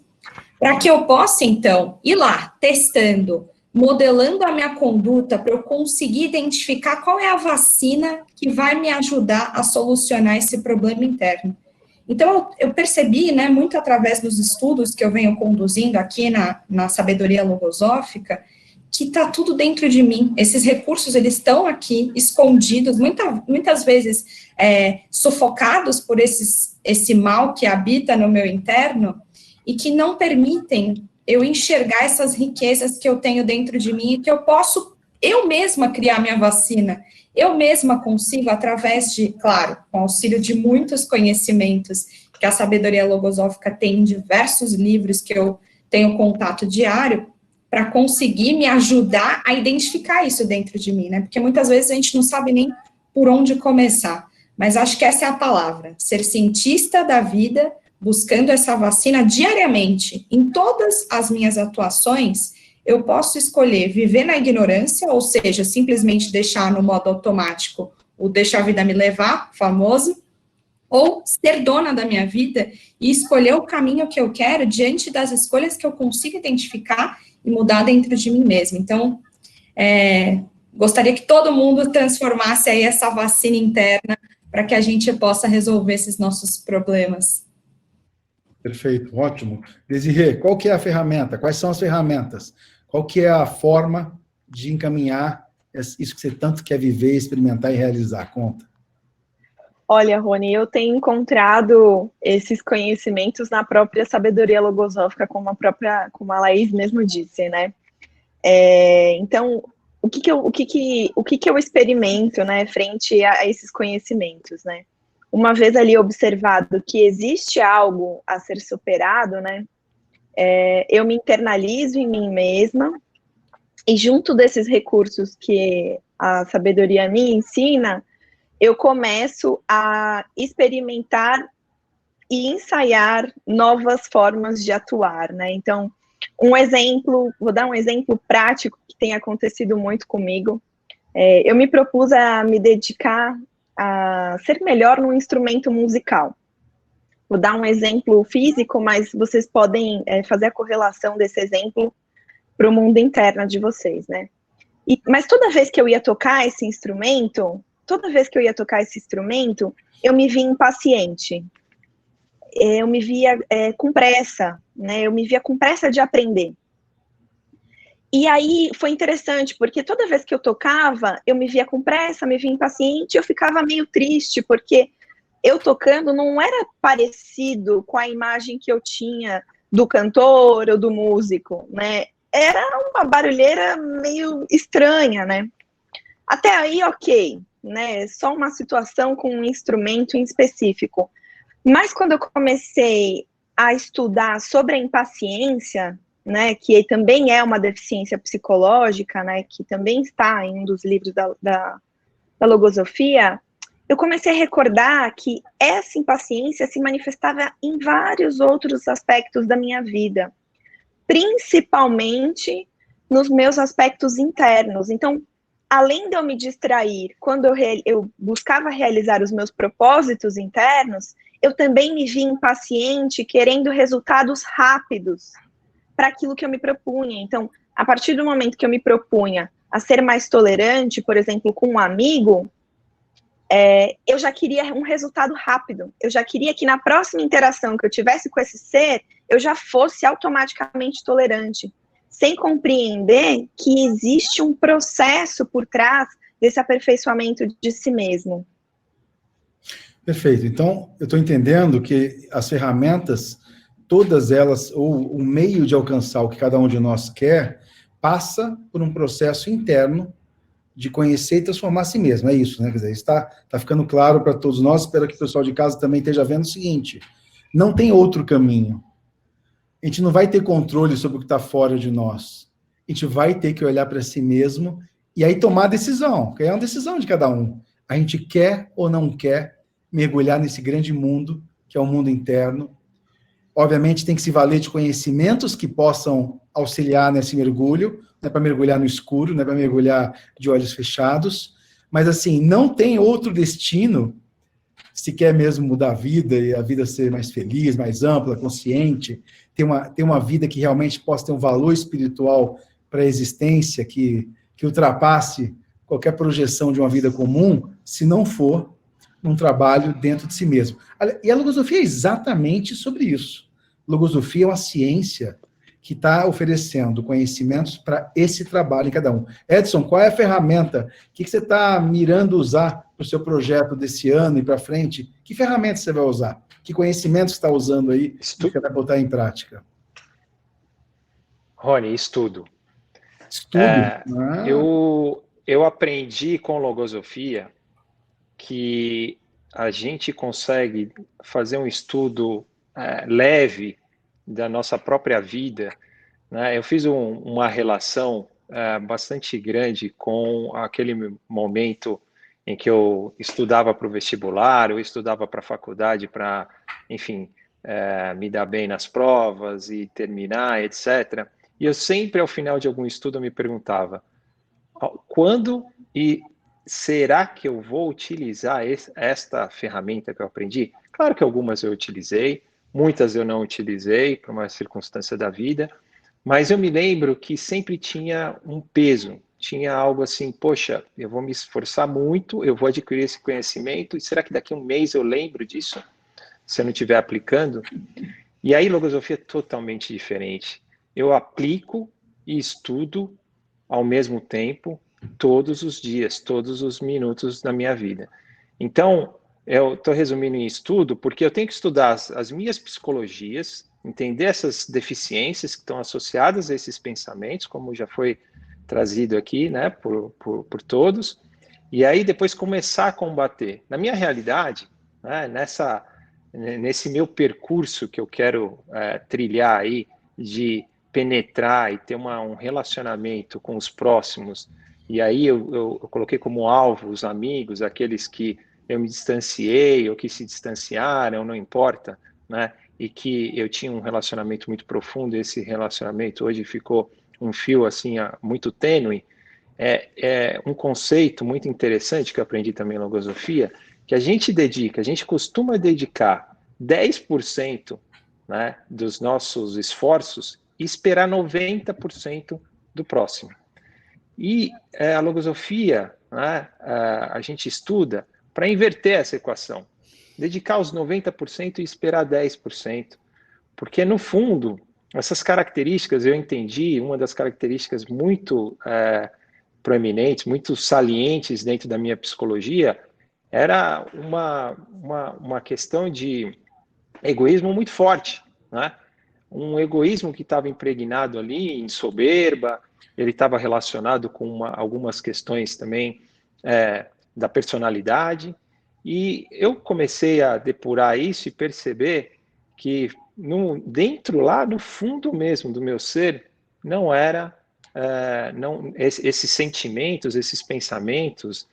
para que eu possa, então, ir lá, testando, modelando a minha conduta para eu conseguir identificar qual é a vacina que vai me ajudar a solucionar esse problema interno. Então, eu percebi, né, muito através dos estudos que eu venho conduzindo aqui na sabedoria logosófica, que está tudo dentro de mim. Esses recursos, eles estão aqui, escondidos, muitas vezes sufocados por esse mal que habita no meu interno e que não permitem eu enxergar essas riquezas que eu tenho dentro de mim e que eu posso, eu mesma, criar minha vacina. Eu mesma consigo, através de, claro, com auxílio de muitos conhecimentos que a sabedoria logosófica tem em diversos livros que eu tenho contato diário, para conseguir me ajudar a identificar isso dentro de mim, né? Porque muitas vezes a gente não sabe nem por onde começar. Mas acho que essa é a palavra, ser cientista da vida, buscando essa vacina diariamente. Em todas as minhas atuações, eu posso escolher viver na ignorância, ou seja, simplesmente deixar no modo automático o deixar a vida me levar, famoso, ou ser dona da minha vida e escolher o caminho que eu quero diante das escolhas que eu consigo identificar e mudar dentro de mim mesma. Então, gostaria que todo mundo transformasse aí essa vacina interna para que a gente possa resolver esses nossos problemas. Perfeito, ótimo. Desirê, qual que é a ferramenta? Quais são as ferramentas? Qual que é a forma de encaminhar isso que você tanto quer viver, experimentar e realizar? Conta. Olha, Rony, eu tenho encontrado esses conhecimentos na própria sabedoria logosófica, como a Laís mesmo disse, né? Então, o que eu experimento, né, frente a esses conhecimentos, né? Uma vez ali observado que existe algo a ser superado, né? Eu me internalizo em mim mesma e junto desses recursos que a sabedoria me ensina, eu começo a experimentar e ensaiar novas formas de atuar, né? Então, vou dar um exemplo prático que tem acontecido muito comigo. Eu me propus a me dedicar a ser melhor num instrumento musical. Vou dar um exemplo físico, mas vocês podem fazer a correlação desse exemplo para o mundo interno de vocês, né? Mas toda vez que eu ia tocar esse instrumento, eu me via impaciente. Eu me via com pressa, né? Eu me via com pressa de aprender. E aí foi interessante, porque toda vez que eu tocava, eu me via com pressa, me via impaciente, eu ficava meio triste, porque eu tocando não era parecido com a imagem que eu tinha do cantor ou do músico, né? Era uma barulheira meio estranha, né? Até aí, ok, né? Só uma situação com um instrumento em específico. Mas quando eu comecei a estudar sobre a impaciência, né, que também é uma deficiência psicológica, né, que também está em um dos livros da logosofia, eu comecei a recordar que essa impaciência se manifestava em vários outros aspectos da minha vida, principalmente nos meus aspectos internos. Então, além de eu me distrair, quando eu buscava realizar os meus propósitos internos, eu também me via impaciente, querendo resultados rápidos para aquilo que eu me propunha. Então, a partir do momento que eu me propunha a ser mais tolerante, por exemplo, com um amigo, eu já queria um resultado rápido. Eu já queria que na próxima interação que eu tivesse com esse ser, eu já fosse automaticamente tolerante, sem compreender que existe um processo por trás desse aperfeiçoamento de si mesmo. Perfeito. Então, eu estou entendendo que as ferramentas, todas elas, ou o meio de alcançar o que cada um de nós quer, passa por um processo interno de conhecer e transformar a si mesmo. É isso, né? Quer dizer, está ficando claro para todos nós. Espero que o pessoal de casa também esteja vendo o seguinte: não tem outro caminho. A gente não vai ter controle sobre o que está fora de nós. A gente vai ter que olhar para si mesmo e aí tomar a decisão, que é uma decisão de cada um. A gente quer ou não quer mergulhar nesse grande mundo, que é o mundo interno. Obviamente, tem que se valer de conhecimentos que possam auxiliar nesse mergulho, não é para mergulhar no escuro, não é para mergulhar de olhos fechados, mas, assim, não tem outro destino, se quer mesmo mudar a vida e a vida ser mais feliz, mais ampla, consciente, ter uma vida que realmente possa ter um valor espiritual para a existência, que ultrapasse qualquer projeção de uma vida comum, se não for um trabalho dentro de si mesmo. E a logosofia é exatamente sobre isso. Logosofia é uma ciência que está oferecendo conhecimentos para esse trabalho em cada um. Edson, qual é a ferramenta? O que você está mirando usar para o seu projeto desse ano e para frente? Que ferramenta você vai usar? Que conhecimentos você está usando aí que você vai botar em prática? Rony, estudo. Estudo? Eu aprendi com logosofia que a gente consegue fazer um estudo leve da nossa própria vida, né? Eu fiz uma relação bastante grande com aquele momento em que eu estudava para o vestibular, eu estudava para a faculdade para, enfim, me dar bem nas provas e terminar, etc. E eu sempre, ao final de algum estudo, eu me perguntava, quando e será que eu vou utilizar esta ferramenta que eu aprendi? Claro que algumas eu utilizei, muitas eu não utilizei por uma circunstância da vida, mas eu me lembro que sempre tinha um peso tinha algo assim, poxa, eu vou me esforçar muito, eu vou adquirir esse conhecimento, e será que daqui a um mês eu lembro disso, se eu não estiver aplicando? E aí, logosofia é totalmente diferente. Eu aplico e estudo ao mesmo tempo, todos os dias, todos os minutos da minha vida. Então, eu estou resumindo em estudo, porque eu tenho que estudar as minhas psicologias, entender essas deficiências que estão associadas a esses pensamentos, como já foi trazido aqui, né, por todos, e aí depois começar a combater. Na minha realidade, né, nesse meu percurso que eu quero trilhar aí, de penetrar e ter um relacionamento com os próximos, e aí eu coloquei como alvo os amigos, aqueles que eu me distanciei, ou que se distanciaram, não importa, né, e que eu tinha um relacionamento muito profundo, esse relacionamento hoje ficou um fio assim muito tênue. É um conceito muito interessante que eu aprendi também na logosofia, que a gente costuma dedicar 10%, né, dos nossos esforços e esperar 90% do próximo. E a logosofia, né, a gente estuda para inverter essa equação, dedicar os 90% e esperar 10%, porque no fundo, essas características, eu entendi, uma das características muito proeminentes, muito salientes dentro da minha psicologia, era uma questão de egoísmo muito forte, né? Um egoísmo que estava impregnado ali em soberba, ele estava relacionado com algumas questões também da personalidade, e eu comecei a depurar isso e perceber que dentro lá no fundo mesmo do meu ser não era esses sentimentos, esses pensamentos,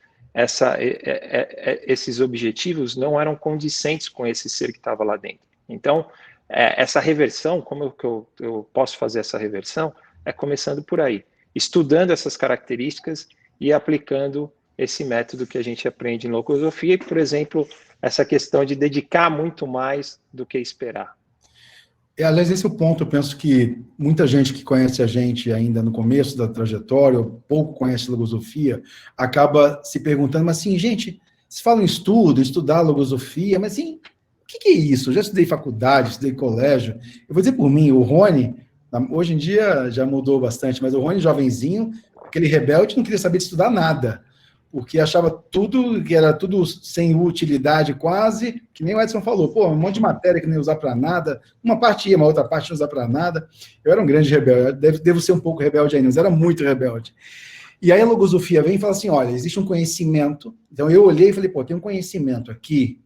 esses objetivos não eram condizentes com esse ser que estava lá dentro. Então, essa reversão, como que eu posso fazer essa reversão? É começando por aí, estudando essas características e aplicando esse método que a gente aprende em logosofia, por exemplo, essa questão de dedicar muito mais do que esperar. Aliás, esse é o ponto. Eu penso que muita gente que conhece a gente ainda no começo da trajetória, ou pouco conhece logosofia, acaba se perguntando, mas assim, gente, se fala em estudar logosofia, mas assim, o que é isso? Eu já estudei faculdade, estudei colégio. Eu vou dizer por mim, o Rony, hoje em dia já mudou bastante, mas o Rony, jovenzinho, aquele rebelde, não queria saber de estudar nada, porque achava que era tudo sem utilidade quase, que nem o Edson falou, pô, um monte de matéria que nem usar para nada, uma parte ia, uma outra parte não usar para nada. Eu era um grande rebelde, devo ser um pouco rebelde ainda, mas era muito rebelde. E aí a logosofia vem e fala assim, olha, existe um conhecimento, então eu olhei e falei, pô, tem um conhecimento aqui,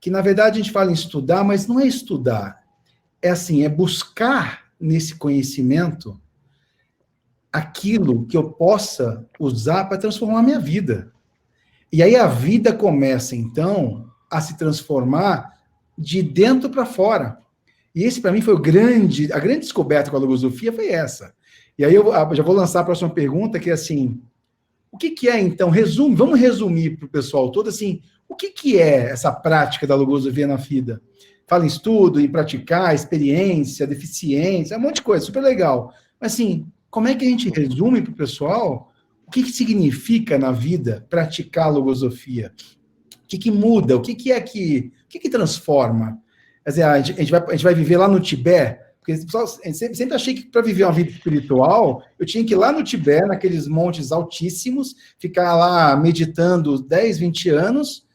que na verdade a gente fala em estudar, mas não é estudar, é assim, é buscar nesse conhecimento aquilo que eu possa usar para transformar a minha vida. E aí a vida começa, então, a se transformar de dentro para fora. E esse, para mim, foi a grande descoberta com a logosofia foi essa. E aí eu já vou lançar a próxima pergunta, que é assim, o que é, então, vamos resumir para o pessoal todo, assim, o que é essa prática da logosofia na vida? Fala em estudo, em praticar, experiência, deficiência, um monte de coisa, super legal. Mas, assim, como é que a gente resume para o pessoal o que significa na vida praticar a logosofia? O que muda? O que transforma? Quer dizer, a gente vai viver lá no Tibete, porque pessoal, sempre achei que para viver uma vida espiritual, eu tinha que ir lá no Tibete, naqueles montes altíssimos, ficar lá meditando 10, 20 anos,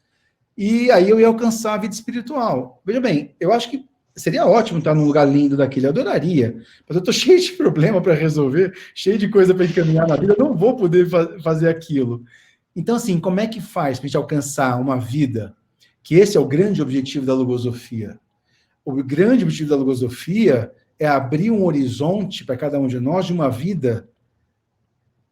e aí eu ia alcançar a vida espiritual. Veja bem, eu acho que seria ótimo estar num lugar lindo daquele, eu adoraria, mas eu estou cheio de problema para resolver, cheio de coisa para encaminhar na vida, eu não vou poder fazer aquilo. Então, assim, como é que faz para a gente alcançar uma vida, que esse é o grande objetivo da logosofia? O grande objetivo da logosofia é abrir um horizonte para cada um de nós de uma vida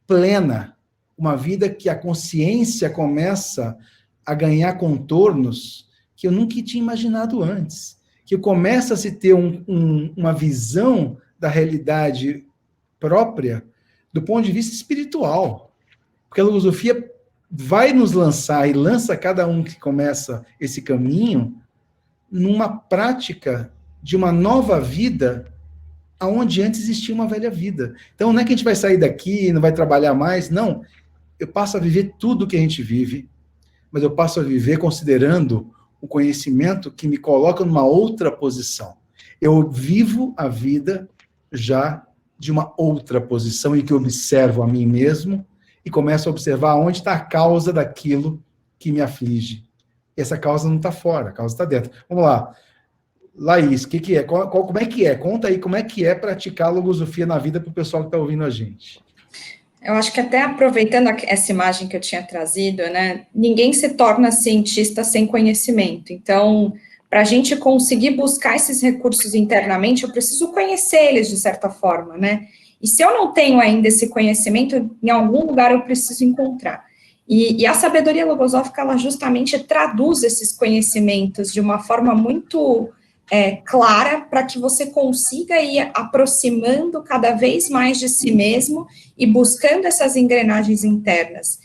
plena, uma vida que a consciência começa a ganhar contornos que eu nunca tinha imaginado antes, que começa a se ter uma visão da realidade própria do ponto de vista espiritual. Porque a logosofia vai nos lançar, e lança cada um que começa esse caminho, numa prática de uma nova vida aonde antes existia uma velha vida. Então não é que a gente vai sair daqui, não vai trabalhar mais, não. Eu passo a viver tudo que a gente vive, mas eu passo a viver considerando o conhecimento que me coloca numa outra posição. Eu vivo a vida já de uma outra posição em que eu observo a mim mesmo e começo a observar onde está a causa daquilo que me aflige. Essa causa não está fora, a causa está dentro. Vamos lá. Laís, o que é? Como é que é? Conta aí como é que é praticar a logosofia na vida para o pessoal que está ouvindo a gente. Eu acho que até aproveitando essa imagem que eu tinha trazido, né, ninguém se torna cientista sem conhecimento. Então, para a gente conseguir buscar esses recursos internamente, eu preciso conhecer eles de certa forma, né? E se eu não tenho ainda esse conhecimento, em algum lugar eu preciso encontrar. E a sabedoria logosófica, ela justamente traduz esses conhecimentos de uma forma muito clara para que você consiga ir aproximando cada vez mais de si mesmo e buscando essas engrenagens internas.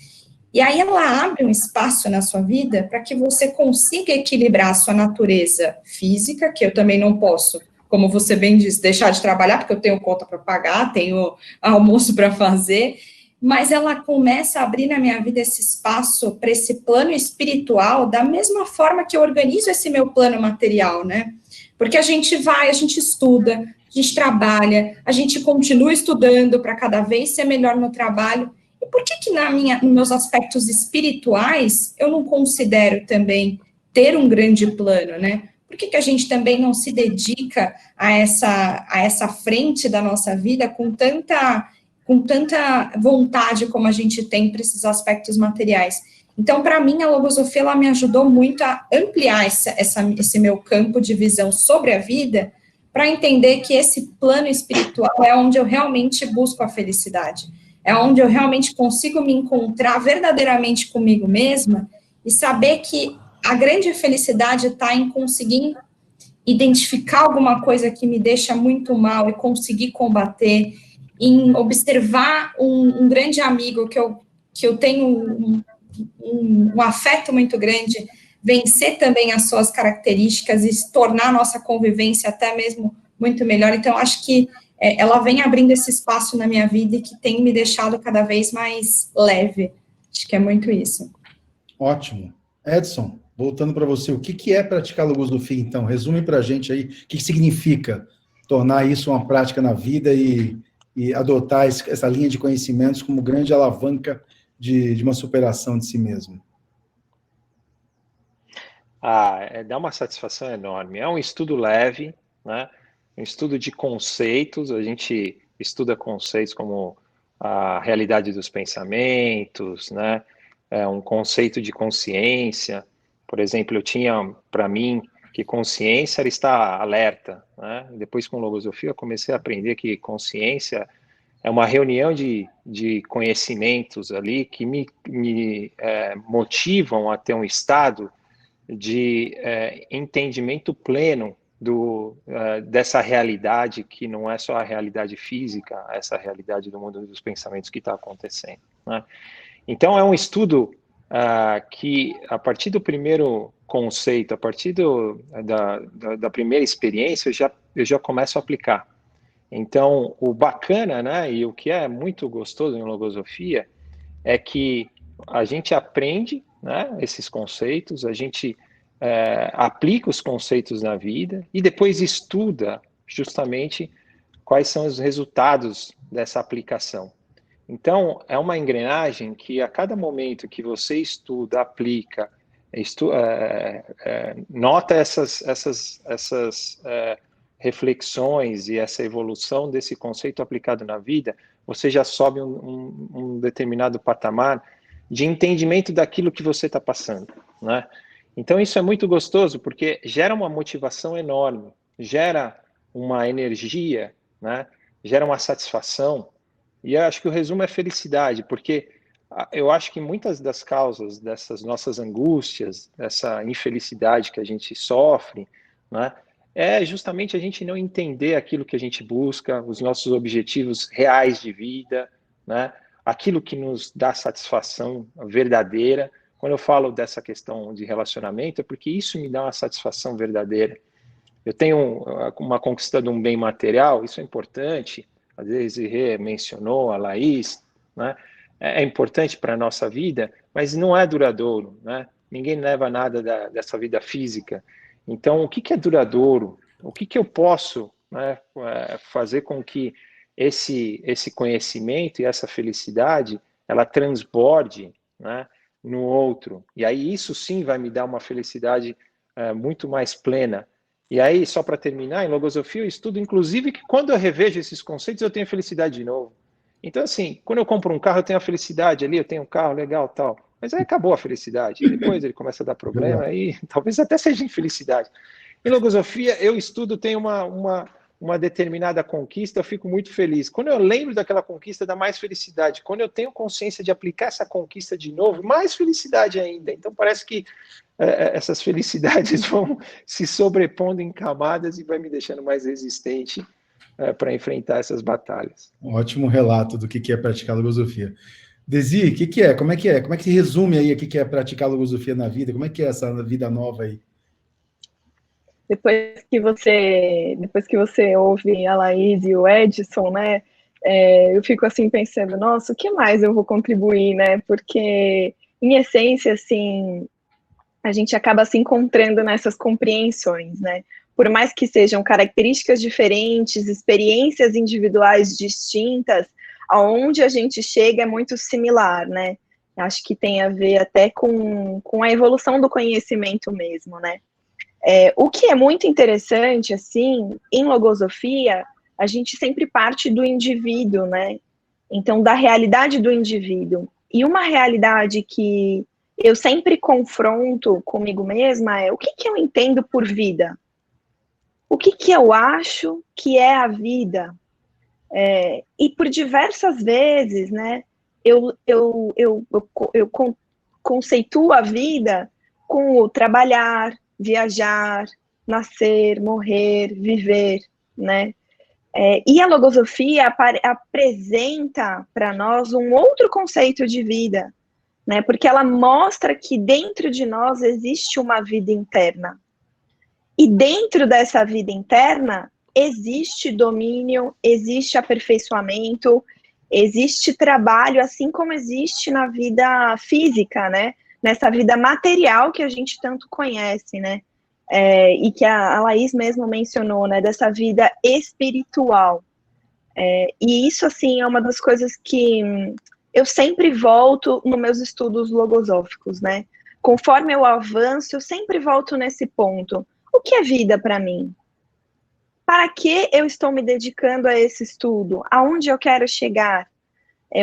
E aí ela abre um espaço na sua vida para que você consiga equilibrar a sua natureza física, que eu também não posso, como você bem disse, deixar de trabalhar, porque eu tenho conta para pagar, tenho almoço para fazer, mas ela começa a abrir na minha vida esse espaço para esse plano espiritual, da mesma forma que eu organizo esse meu plano material, né? Porque a gente vai, a gente estuda, a gente trabalha, a gente continua estudando para cada vez ser melhor no trabalho. E por que nos meus aspectos espirituais eu não considero também ter um grande plano, né? Por que a gente também não se dedica a essa frente da nossa vida com tanta vontade como a gente tem para esses aspectos materiais? Então, para mim, a logosofia, ela me ajudou muito a ampliar esse meu campo de visão sobre a vida, para entender que esse plano espiritual é onde eu realmente busco a felicidade, é onde eu realmente consigo me encontrar verdadeiramente comigo mesma e saber que a grande felicidade está em conseguir identificar alguma coisa que me deixa muito mal e conseguir combater, em observar um grande amigo que eu tenho um afeto muito grande, vencer também as suas características e tornar a nossa convivência até mesmo muito melhor. Então, acho que ela vem abrindo esse espaço na minha vida e que tem me deixado cada vez mais leve. Acho que é muito isso. Ótimo. Edson, voltando para você, o que é praticar logosofia, então? Resume para a gente aí o que significa tornar isso uma prática na vida e adotar essa linha de conhecimentos como grande alavanca de uma superação de si mesmo. Dá uma satisfação enorme. É um estudo leve, né? Um estudo de conceitos. A gente estuda conceitos como a realidade dos pensamentos, né? Um conceito de consciência. Por exemplo, eu tinha para mim que consciência era estar alerta, né? Depois, com logosofia, eu comecei a aprender que consciência é uma reunião de conhecimentos ali que me motivam a ter um estado de entendimento pleno dessa realidade, que não é só a realidade física, essa realidade do mundo dos pensamentos que está acontecendo, né? Então, é um estudo que, a partir do primeiro conceito, a partir da primeira experiência, eu já começo a aplicar. Então, o bacana, né, e o que é muito gostoso em logosofia é que a gente aprende, né, esses conceitos, a gente aplica os conceitos na vida e depois estuda justamente quais são os resultados dessa aplicação. Então, é uma engrenagem que a cada momento que você estuda, aplica, nota essas reflexões e essa evolução desse conceito aplicado na vida, você já sobe um determinado patamar de entendimento daquilo que você está passando, né? Então, isso é muito gostoso, porque gera uma motivação enorme, gera uma energia, né? Gera uma satisfação, e eu acho que o resumo é felicidade, porque eu acho que muitas das causas dessas nossas angústias, dessa infelicidade que a gente sofre, né, é justamente a gente não entender aquilo que a gente busca, os nossos objetivos reais de vida, né, aquilo que nos dá satisfação verdadeira. Quando eu falo dessa questão de relacionamento, é porque isso me dá uma satisfação verdadeira. Eu tenho uma conquista de um bem material, isso é importante, às vezes Rê mencionou, a Laís, né? É importante para a nossa vida, mas não é duradouro, né? Ninguém leva nada dessa vida física. Então, o que é duradouro? O que eu posso, né, fazer com que esse conhecimento e essa felicidade, ela transborde, né, no outro? E aí isso sim vai me dar uma felicidade muito mais plena. E aí, só para terminar, em logosofia eu estudo, inclusive, que quando eu revejo esses conceitos, eu tenho felicidade de novo. Então, assim, quando eu compro um carro, eu tenho a felicidade ali, eu tenho um carro legal, tal. Mas aí acabou a felicidade. Depois ele começa a dar problema, aí talvez até seja infelicidade. Em logosofia, eu estudo, tenho uma determinada conquista, eu fico muito feliz. Quando eu lembro daquela conquista, dá mais felicidade. Quando eu tenho consciência de aplicar essa conquista de novo, mais felicidade ainda. Então, parece que essas felicidades vão se sobrepondo em camadas e vai me deixando mais resistente para enfrentar essas batalhas. Um ótimo relato do que é praticar logosofia. Desi, o que é? Como é que é? Como é que se resume aí o que é praticar logosofia na vida? Como é que é essa vida nova aí? Depois que você ouve a Laís e o Edson, né, eu fico assim pensando, nossa, o que mais eu vou contribuir, né? Porque, em essência, assim, a gente acaba se encontrando nessas compreensões, né? Por mais que sejam características diferentes, experiências individuais distintas, aonde a gente chega é muito similar, né? Acho que tem a ver até com a evolução do conhecimento mesmo, né? O que é muito interessante, assim, em logosofia, a gente sempre parte do indivíduo, né? Então, da realidade do indivíduo. E uma realidade que eu sempre confronto comigo mesma é o que eu entendo por vida? O que eu acho que é a vida? E por diversas vezes, né, eu conceituo a vida com o trabalhar, viajar, nascer, morrer, viver, né? E a logosofia apresenta para nós um outro conceito de vida, né? Porque ela mostra que dentro de nós existe uma vida interna. E dentro dessa vida interna existe domínio, existe aperfeiçoamento, existe trabalho, assim como existe na vida física, né? Nessa vida material que a gente tanto conhece, né? E que a Laís mesmo mencionou, né? Dessa vida espiritual. E isso, assim, é uma das coisas que eu sempre volto nos meus estudos logosóficos, né? Conforme eu avanço, eu sempre volto nesse ponto. O que é vida para mim? Para que eu estou me dedicando a esse estudo? Aonde eu quero chegar?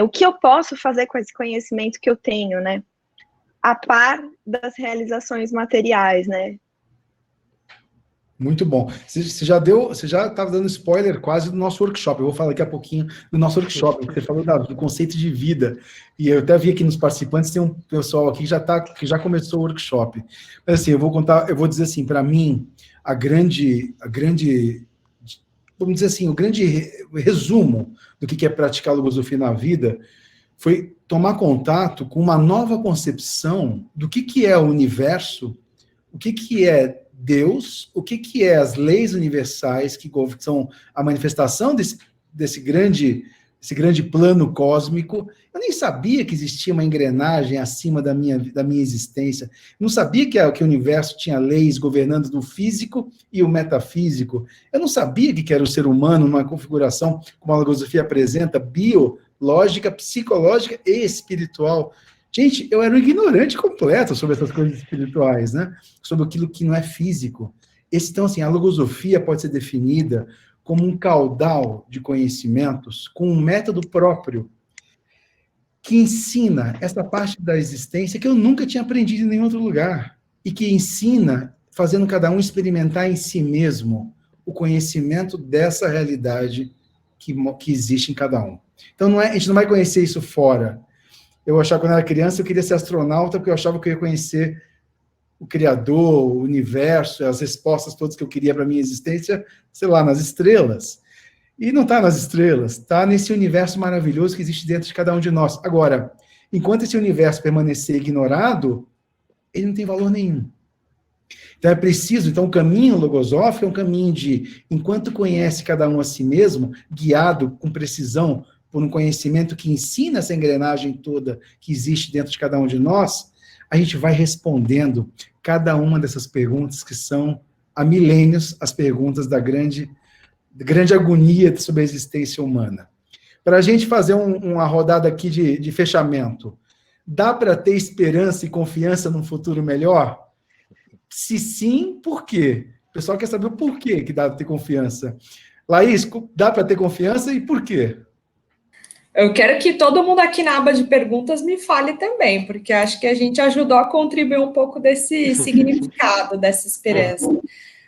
O que eu posso fazer com esse conhecimento que eu tenho, né? A par das realizações materiais, né? Muito bom. Você já estava dando spoiler quase do nosso workshop. Eu vou falar daqui a pouquinho do nosso workshop. Você falou do conceito de vida. E eu até vi aqui nos participantes, tem um pessoal aqui que já começou o workshop. Mas assim, eu vou dizer assim, para mim, a grande, vamos dizer assim, o grande resumo do que é praticar logosofia na vida foi tomar contato com uma nova concepção do que é o universo, o que é Deus, o que é as leis universais, que são a manifestação desse grande plano cósmico. Eu nem sabia que existia uma engrenagem acima da minha existência. Eu não sabia que o universo tinha leis governando do físico e o metafísico. Eu não sabia que era o ser humano numa configuração, como a logosofia apresenta, biológica, psicológica e espiritual. Gente, eu era um ignorante completo sobre essas coisas espirituais, né? Sobre aquilo que não é físico. Então, assim, a logosofia pode ser definida como um caudal de conhecimentos com um método próprio que ensina essa parte da existência que eu nunca tinha aprendido em nenhum outro lugar e que ensina, fazendo cada um experimentar em si mesmo o conhecimento dessa realidade que existe em cada um. Então, a gente não vai conhecer isso fora. Eu achava, quando eu era criança, eu queria ser astronauta, porque eu achava que eu ia conhecer o Criador, o universo, as respostas todas que eu queria para a minha existência, sei lá, nas estrelas. E não está nas estrelas, está nesse universo maravilhoso que existe dentro de cada um de nós. Agora, enquanto esse universo permanecer ignorado, ele não tem valor nenhum. Então é preciso, então o caminho logosófico é um caminho de, enquanto conhece cada um a si mesmo, guiado com precisão por um conhecimento que ensina essa engrenagem toda que existe dentro de cada um de nós, a gente vai respondendo cada uma dessas perguntas que são, há milênios, as perguntas da grande agonia sobre a existência humana. Para a gente fazer uma rodada aqui de fechamento, dá para ter esperança e confiança num futuro melhor? Se sim, por quê? O pessoal quer saber o porquê que dá para ter confiança. Laís, dá para ter confiança e por quê? Eu quero que todo mundo aqui na aba de perguntas me fale também, porque acho que a gente ajudou a contribuir um pouco desse significado, dessa esperança.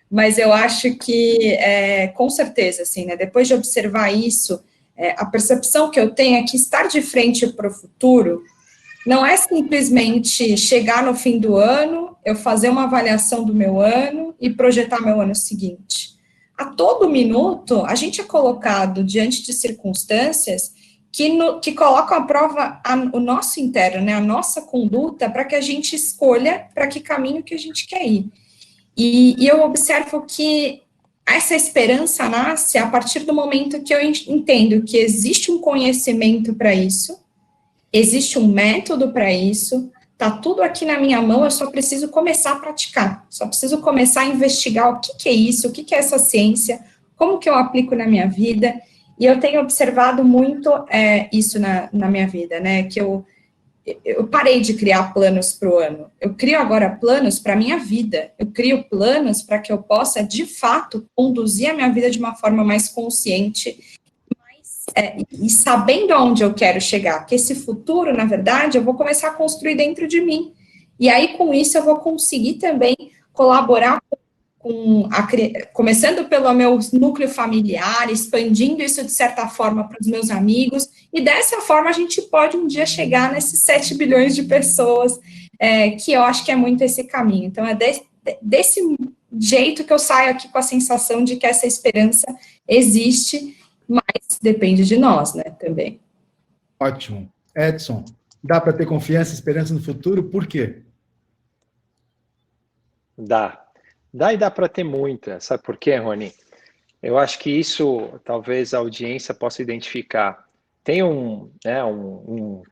Mas eu acho que, com certeza, assim, né, depois de observar isso, a percepção que eu tenho é que estar de frente para o futuro não é simplesmente chegar no fim do ano, eu fazer uma avaliação do meu ano e projetar meu ano seguinte. A todo minuto, a gente é colocado diante de circunstâncias que colocam à prova o nosso interno, né, a nossa conduta, para que a gente escolha para que caminho que a gente quer ir. E eu observo que essa esperança nasce a partir do momento que eu entendo que existe um conhecimento para isso, existe um método para isso, está tudo aqui na minha mão, eu só preciso começar a praticar, só preciso começar a investigar o que é isso, o que é essa ciência, como que eu aplico na minha vida. E eu tenho observado muito isso na minha vida, né, que eu parei de criar planos para o ano, eu crio agora planos para a minha vida, eu crio planos para que eu possa, de fato, conduzir a minha vida de uma forma mais consciente, e sabendo aonde eu quero chegar, porque esse futuro, na verdade, eu vou começar a construir dentro de mim, e aí com isso eu vou conseguir também colaborar começando pelo meu núcleo familiar, expandindo isso de certa forma para os meus amigos, e dessa forma a gente pode um dia chegar nesses 7 bilhões de pessoas, que eu acho que é muito esse caminho. Então é desse jeito que eu saio aqui com a sensação de que essa esperança existe, mas depende de nós, né, também. Ótimo. Edson, dá para ter confiança e esperança no futuro? Por quê? Dá e dá para ter muita. Sabe por quê, Rony? Eu acho que isso talvez a audiência possa identificar. Tem um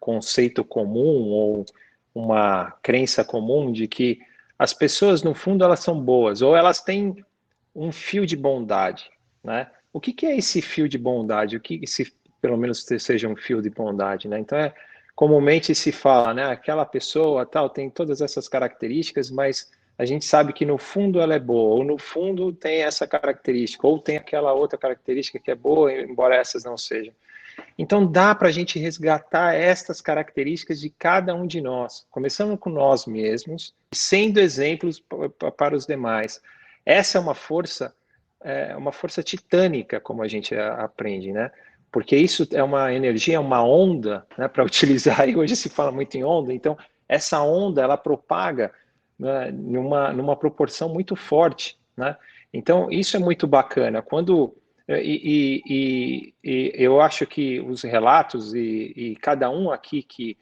conceito comum ou uma crença comum de que as pessoas, no fundo, elas são boas, ou elas têm um fio de bondade, né? O que é esse fio de bondade? O que se pelo menos seja um fio de bondade, né? Então, comumente se fala, né? Aquela pessoa tal tem todas essas características, mas a gente sabe que no fundo ela é boa, ou no fundo tem essa característica, ou tem aquela outra característica que é boa, embora essas não sejam. Então dá para a gente resgatar estas características de cada um de nós, começando com nós mesmos, sendo exemplos para os demais. Essa é uma força titânica, como a gente aprende, né? Porque isso é uma energia, é uma onda, né, para utilizar, e hoje se fala muito em onda, então essa onda, ela propaga, né, numa proporção muito forte, né? Então, isso é muito bacana. Eu acho que os relatos, e cada um aqui que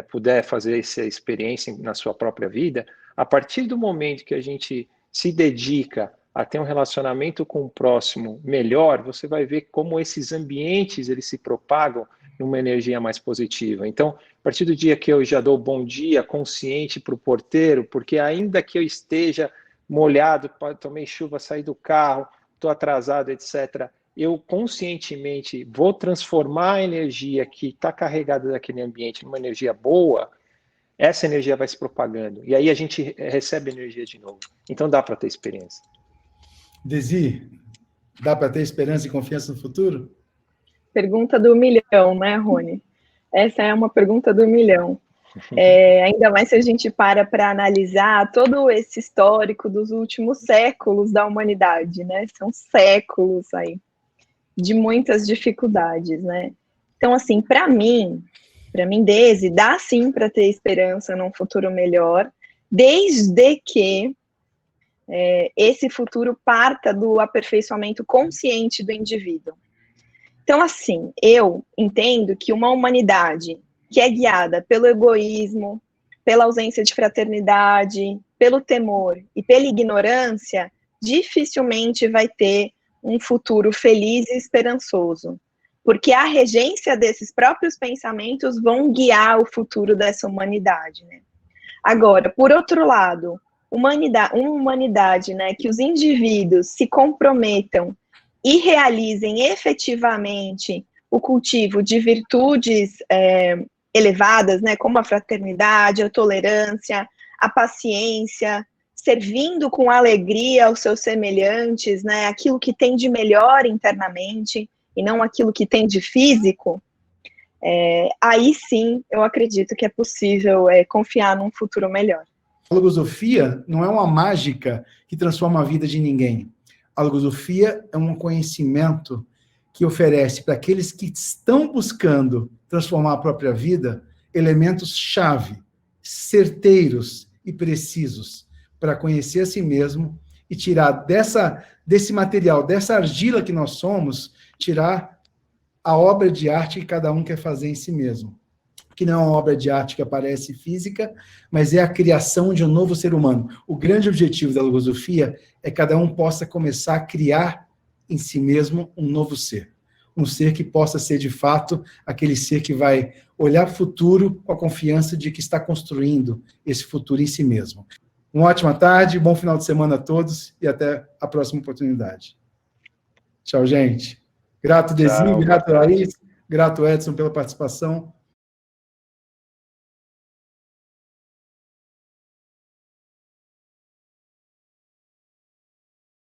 puder fazer essa experiência na sua própria vida, a partir do momento que a gente se dedica a ter um relacionamento com o próximo melhor, você vai ver como esses ambientes eles se propagam numa energia mais positiva. Então, a partir do dia que eu já dou bom dia consciente para o porteiro, porque ainda que eu esteja molhado, tomei chuva, saí do carro, estou atrasado, etc., eu conscientemente vou transformar a energia que está carregada daquele ambiente numa energia boa, essa energia vai se propagando. E aí a gente recebe energia de novo. Então dá para ter experiência. Desi, dá para ter esperança e confiança no futuro? Pergunta do milhão, né, Rony? Essa é uma pergunta do milhão. Ainda mais se a gente para analisar todo esse histórico dos últimos séculos da humanidade, né? São séculos aí de muitas dificuldades, né? Então, assim, para mim, Desi, dá sim para ter esperança num futuro melhor, desde que esse futuro parta do aperfeiçoamento consciente do indivíduo. Então, assim, eu entendo que uma humanidade que é guiada pelo egoísmo, pela ausência de fraternidade, pelo temor e pela ignorância, dificilmente vai ter um futuro feliz e esperançoso, porque a regência desses próprios pensamentos vão guiar o futuro dessa humanidade, né? Agora, por outro lado, uma humanidade, né, que os indivíduos se comprometam e realizem efetivamente o cultivo de virtudes elevadas, né, como a fraternidade, a tolerância, a paciência, servindo com alegria aos seus semelhantes, né, aquilo que tem de melhor internamente e não aquilo que tem de físico, aí sim eu acredito que é possível confiar num futuro melhor. A logosofia não é uma mágica que transforma a vida de ninguém. A logosofia é um conhecimento que oferece para aqueles que estão buscando transformar a própria vida elementos-chave, certeiros e precisos para conhecer a si mesmo e tirar desse material, dessa argila que nós somos, tirar a obra de arte que cada um quer fazer em si mesmo. Que não é uma obra de arte que aparece física, mas é a criação de um novo ser humano. O grande objetivo da logosofia é que cada um possa começar a criar em si mesmo um novo ser. Um ser que possa ser, de fato, aquele ser que vai olhar para o futuro com a confiança de que está construindo esse futuro em si mesmo. Uma ótima tarde, bom final de semana a todos e até a próxima oportunidade. Tchau, gente. Grato, Dezinho, grato, Laís, grato, Edson, pela participação.